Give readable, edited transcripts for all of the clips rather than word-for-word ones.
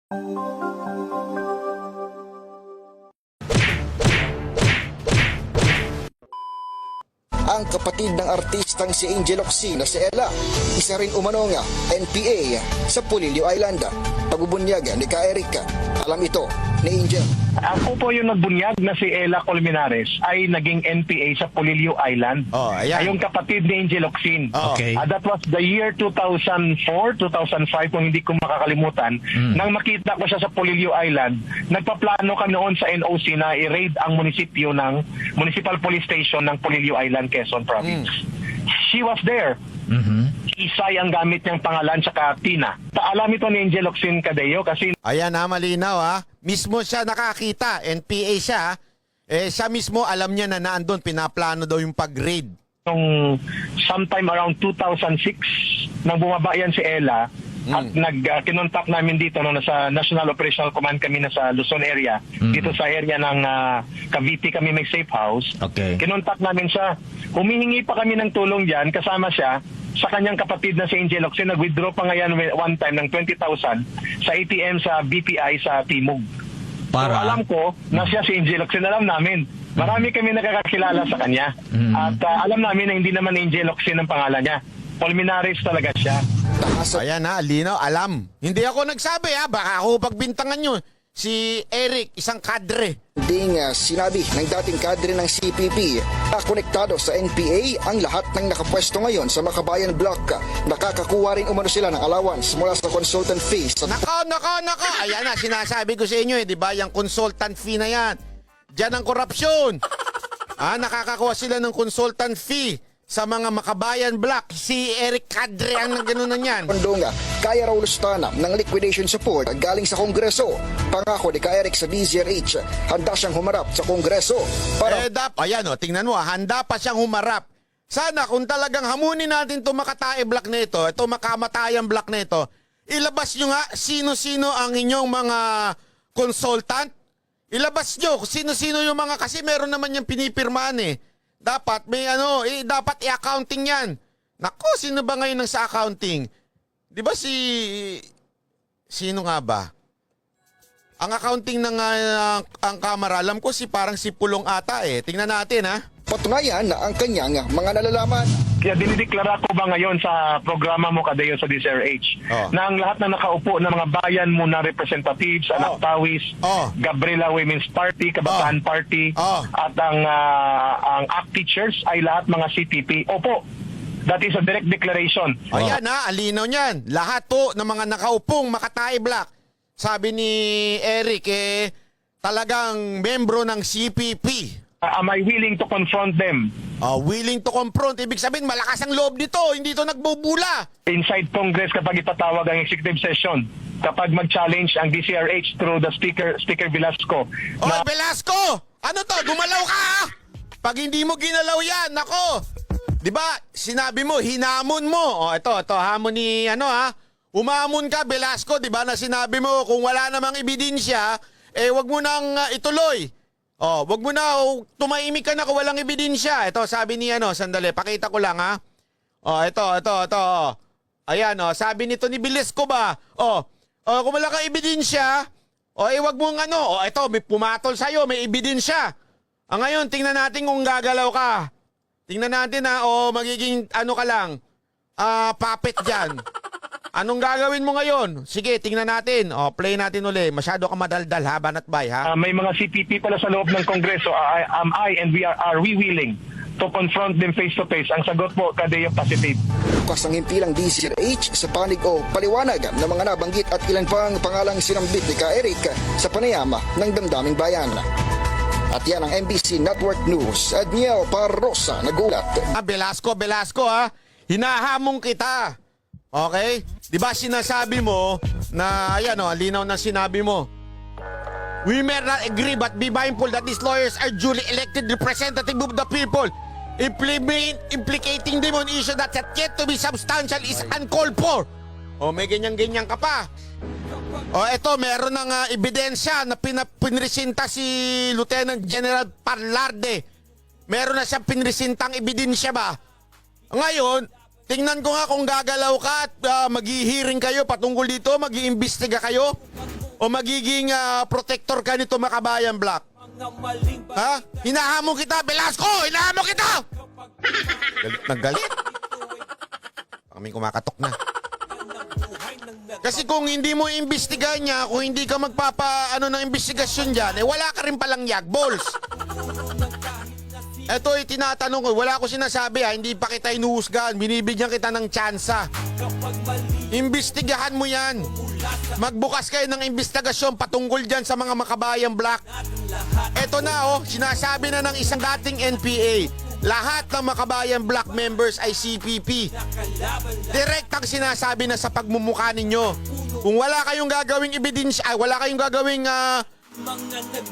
Ang kapatid ng artistang si Angel Locsin na si Ella, isa rin umano nga NPA sa Polillo Island. Pagbubunyag ni Ka Eric, alam ito ni Angel. Ako po yung nagbunyag na si Ella Colmenares ay naging NPA sa Polillo Island. Oh, ayan. Ay yung kapatid ni Angel Locsin. Okay. That was the year 2004, 2005 kung hindi ko makakalimutan. Nang makita ko siya sa Polillo Island, nagpaplano kami noon sa NOC na i-raid ang munisipyo ng Municipal Police Station ng Polillo Island, Quezon Province. She was there. Isay ang gamit niyang pangalan tsaka Tina. Alam ito ni Angel Locsin Cadeo kasi Ayan ha, malinaw ha. Mismo siya nakakita, NPA siya. Siya mismo alam niya na naandun, pinaplano daw yung pag-raid. nung sometime around 2006 nang bumaba yan si Ella at kinontak namin dito no, nasa National Operational Command kami na sa Luzon area, dito sa area ng Cavite kami may safe house. Okay. Kinontak namin siya, humihingi pa kami ng tulong diyan kasama siya sa kanyang kapatid na si Angel Locsin. Nag-withdraw pa ngayon one time ng 20,000 sa ATM sa BPI sa Timog. Para? So, alam ko na siya si Angel Locsin, alam namin. Marami kami nakakakilala sa kanya. At alam namin na hindi naman Angel Locsin ang pangalan niya. Colmenares talaga siya. Ayan ha, Lino, alam. Hindi ako nagsabi ha, baka ako pagbintangan nyo. Si Eric, isang kadre. Ding sinabi ng dating kadre ng CPP na konektado sa NPA ang lahat ng nakapwesto ngayon sa Makabayan Block. Nakakakuha rin umano sila ng allowance mula sa consultant fees. Nako. Ayan na, sinasabi ko sa inyo di ba, yung consultant fee na yan. Diyan ang korupsyon. Nakakakuha sila ng consultant fee sa mga Makabayan Block. Si Eric Cadre ang nagganunan yan. Kondonga, kaya raw lustana ng liquidation support galing sa Kongreso. Pangako ni Ka Eric sa DZRH, handa siyang humarap sa Kongreso para Ayan o, tingnan mo, handa pa siyang humarap. Sana kung talagang hamunin natin itong Makatae Block na ito, itong Makamatayang Block na ito, ilabas nyo nga sino-sino ang inyong mga consultant. Ilabas nyo kung sino-sino yung mga, kasi meron naman yung pinipirmaan eh. Dapat may dapat i-accounting yan. Nako, sino ba ngayon ang sa accounting? Di ba sino nga ba? Ang accounting ng ang kamera, alam ko parang si Pulong ata eh. Tingnan natin ha. patunayan na ang kanyang mga nalalaman. Kaya dinideklara ko ba ngayon sa programa mo Kadeo sa DZRH na ang lahat na nakaupo ng mga bayan mo na representatives, Anak Tawis, Gabriela Women's Party, Kabataan Party, at ang ACT teachers ay lahat mga CPP. Opo, that is a direct declaration. Ayan ha, alinaw niyan. Lahat to ng mga nakaupong Makatae Block. Sabi ni Eric talagang membro ng CPP. Am I willing to confront them? Willing to confront. Ibig sabihin, malakas ang loob nito. Hindi ito nagbubula. Inside Congress kapag ipatawag ang executive session, kapag mag-challenge ang DCRH through the Speaker Velasco. Velasco! Ano to? Gumalaw ka! Pag hindi mo ginalaw yan, nako! Di ba, sinabi mo, hinamon mo. Ito, hamon ni, umamon ka, Velasco, di ba, na sinabi mo, kung wala namang ebidensya, wag mo nang ituloy. Wag mo na, tumahimik ka na kung walang ebidensya. Ito, sabi ni sandali, pakita ko lang ha. Ito. Ayan, sabi nito ni Velasco ba? Kung wala kang ebidensya, wag mong ito, may pumatol sa'yo, may ebidensya. Ngayon, tingnan natin kung gagalaw ka. Tingnan natin magiging ka lang, puppet dyan. Anong gagawin mo ngayon? Sige, tingnan natin. Play natin uli. Masyado ka madaldal ha, Banatbay ha? May mga CPP pala sa loob ng Kongreso. Am I and are we willing to confront them face to face? Ang sagot po, Kadeo, positive. Bukas ang himpilang DCRH sa panig o paliwanag ng mga nabanggit at ilan pang pangalang sinambit ni Ka Eric sa panayama ng damdaming bayan. At yan ang MBC Network News. Adniel Parrosa, nagulat. Velasco ha? Hinahamong kita. Okay? Di ba sinasabi mo na, linaw na sinabi mo. We may not agree but be mindful that these lawyers are duly elected representative of the people. Implicating them on issue that yet to be substantial is uncalled for. May ganyan-ganyan ka pa. Eto, meron ng ebidensya na pinresinta si Lieutenant General Parlarde. Meron na siyang pinresintang ebidensya ba? Ngayon, tingnan ko nga kung gagalaw ka at mag-hearing kayo patungkol dito, mag-iimbestiga kayo. O magiging protector ka nito Makabayan Black? Ha? Hinahamon kita, Velasco! Hinahamon kita! Galit na galit. Kaming kumakatok na. Kasi kung hindi mo imbestigahan niya, kung hindi ka ng investigasyon dyan, wala ka rin palang yagballs. Ito tinatanong ko, wala ko sinasabi hindi pa kita inuhusgahan, binibigyan kita ng tsansa. Imbestigahan mo yan. Magbukas kayo ng investigasyon patungkol dyan sa mga Makabayan Black. Ito na sinasabi na ng isang dating NPA, lahat ng Makabayan Black members ay CPP. Direktang sinasabi na sa pagmumukha ninyo. Kung wala kayong gagawing ebidensya, wala kayong gagawing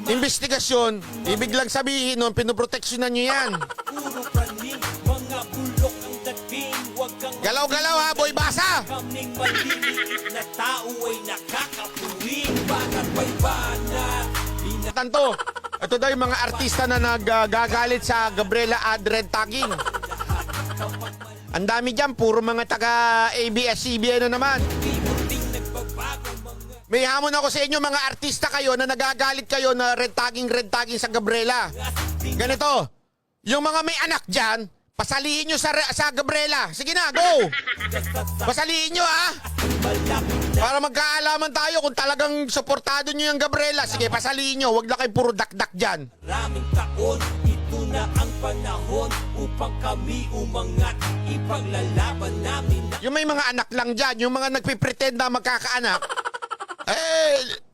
investigasyon, ibig lang sabihin nun, pinoproteksyonan nyo yan. Galaw-galaw ha, boy basa! Tanto, ito daw yung mga artista na naggagalit sa Gabriela Adred tagging. Ang dami dyan, puro mga taga ABS-CBN na naman. May hamon ako sa inyo, mga artista kayo na nagagalit kayo na red tagging sa Gabriela. Ganito, yung mga may anak dyan, pasalihin nyo sa Gabriela. Sige na, go! Pasalihin nyo para magkaalaman tayo kung talagang suportado nyo yung Gabriela. Sige, pasalihin nyo, wag na kayo puro dakdak dyan. Maraming taon, ito na ang panahon upang kami umangat, ipaglalaban namin. Yung may mga anak lang dyan, yung mga nagpipretend na magkakaanak,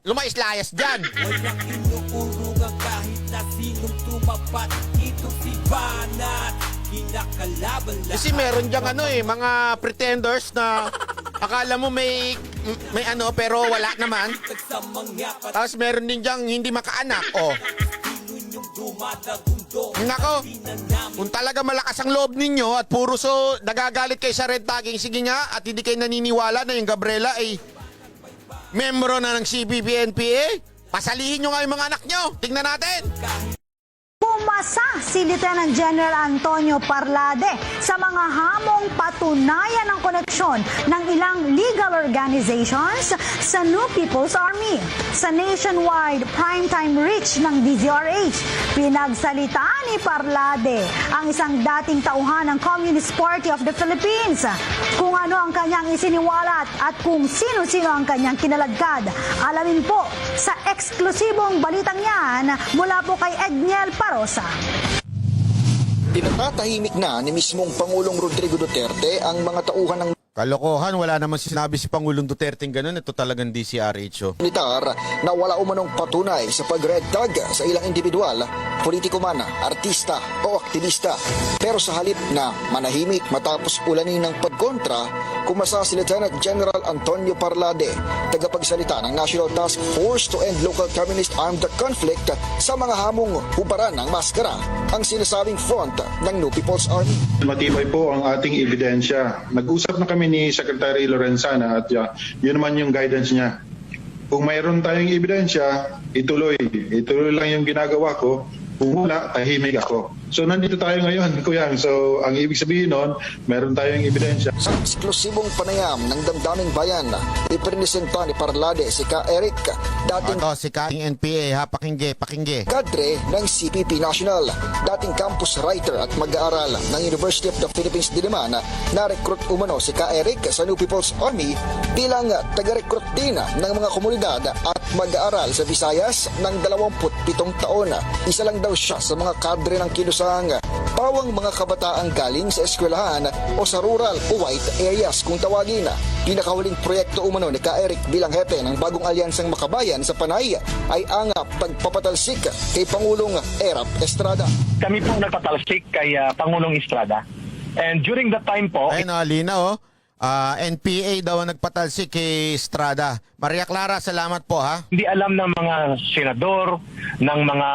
lumayas-layas dyan. Walang inuurungan kahit na sinong tumapat. Ito si Banat, kinakalaban lahat. Kasi meron dyan mga pretenders na akala mo may pero wala naman. Sa mga Tapos meron din dyan hindi makaanak. patinunyong dumadagundo. Nako, kung talaga malakas ang loob ninyo at puro nagagalit kayo sa red tagging, sige nga, at hindi kayo naniniwala na yung Gabriela ay membro na ng CPP-NPA, pasalihin nyo nga yung mga anak nyo. Tingnan natin. Pumasa si Lieutenant General Antonio Parlade sa mga hamong patunayan ng koneksyon ng ilang legal organizations sa New People's Army. Sa nationwide primetime reach ng DZRH, pinagsalita ni Parlade ang isang dating tauhan ng Communist Party of the Philippines, kung ano ang kanyang isiniwalat at kung sino-sino ang kanyang kinaladkad. Alamin po sa eksklusibong balitang yan mula po kay Edniel Parosa. Pinatatahimik na ni mismong Pangulong Rodrigo Duterte ang mga tauhan ng Kalokohan, wala naman sinabi si Pangulong Duterte ganun. Ito talagang DCRH. militar na wala umanong patunay sa pag-red tag sa ilang individual, politiko man, artista o aktivista. Pero sa halip na manahimik matapos ulanin ng pagkontra, kumasa si Lieutenant General Antonio Parlade, tagapagsalita ng National Task Force to End Local Communist Armed Conflict sa mga hamong hubaran ng maskara, ang sinasabing front ng New People's Army. Matibay po ang ating ebidensya. Nag-usap na kami ni Secretary Lorenzana at yun naman yung guidance niya. Kung mayroon tayong ebidensya, ituloy lang yung ginagawa ko. Kung wala, tahimik ako. So nandito tayo ngayon, Kuyang. So ang ibig sabihin nun, meron tayong ebidensya. Sa eksklusibong panayam ng damdaming bayan, ipresenta ni Parlade si Ka Eric, dating Ito, si Kating NPA, pakingge. kadre ng CPP National, dating campus writer at mag-aaral ng University of the Philippines Diliman, na-recruit umano si Ka Eric sa New People's Army bilang taga-recruit din ng mga komunidad at mag-aaral sa Visayas ng 27 taon. Isa lang daw siya sa mga kadre ng kinusang pawang mga kabataang galing sa eskwelahan o sa rural o white areas kung tawagin. Pinakahuling proyekto umano ni Ka Eric bilang hepe ng bagong alyansang Makabayan sa Panay ay ang pagpapatalsik kay Pangulong Erap Estrada. Kami po nagpatalsik kay Pangulong Estrada. And during that time po, Ayun, lina NPA daw ang nagpatalsik kay Estrada. Maria Clara, salamat po ha. hindi alam ng mga senador, ng mga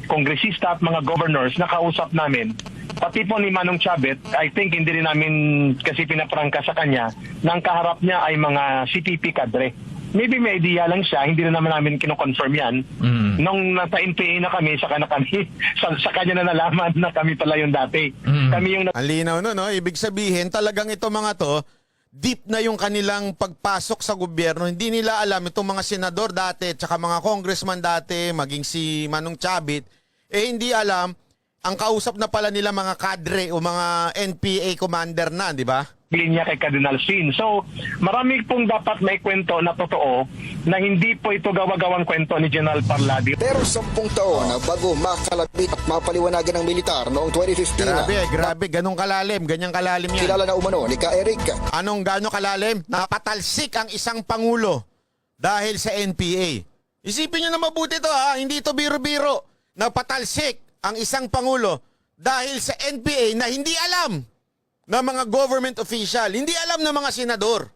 kongresista at mga governors na kausap namin. Pati po ni Manong Chavez, I think hindi rin namin kasi pinaprangka sa kanya na ang kaharap niya ay mga CPP kadre. Maybe may idea lang siya, hindi na naman namin kinoconfirm yan. Nung nasa NPA na kami, sa kanya na nalaman na kami pala yung dati. Kami yung Ang linaw no? Ibig sabihin talagang ito mga to, deep na yung kanilang pagpasok sa gobyerno. Hindi nila alam itong mga senador dati at saka mga congressman dati, maging si Manong Chavit, hindi alam ang kausap na pala nila mga kadre o mga NPA commander na, di ba? Linya kay Cardinal Sin. So, marami pong dapat may kwento na totoo na hindi po ito gawa-gawang kwento ni General Parlade. Pero 10 taon na bago makalabit at mapaliwanagan ng militar noong 2015 Grabe, ganong kalalim, ganyang kalalim yan. kilala na umano ni Ka Eric. Anong gano'ng kalalim? Napatalsik ang isang pangulo dahil sa NPA. Isipin nyo na mabuti to ha, hindi ito biro-biro. Napatalsik ang isang pangulo dahil sa NPA na hindi alam ng mga government official, hindi alam ng mga senador.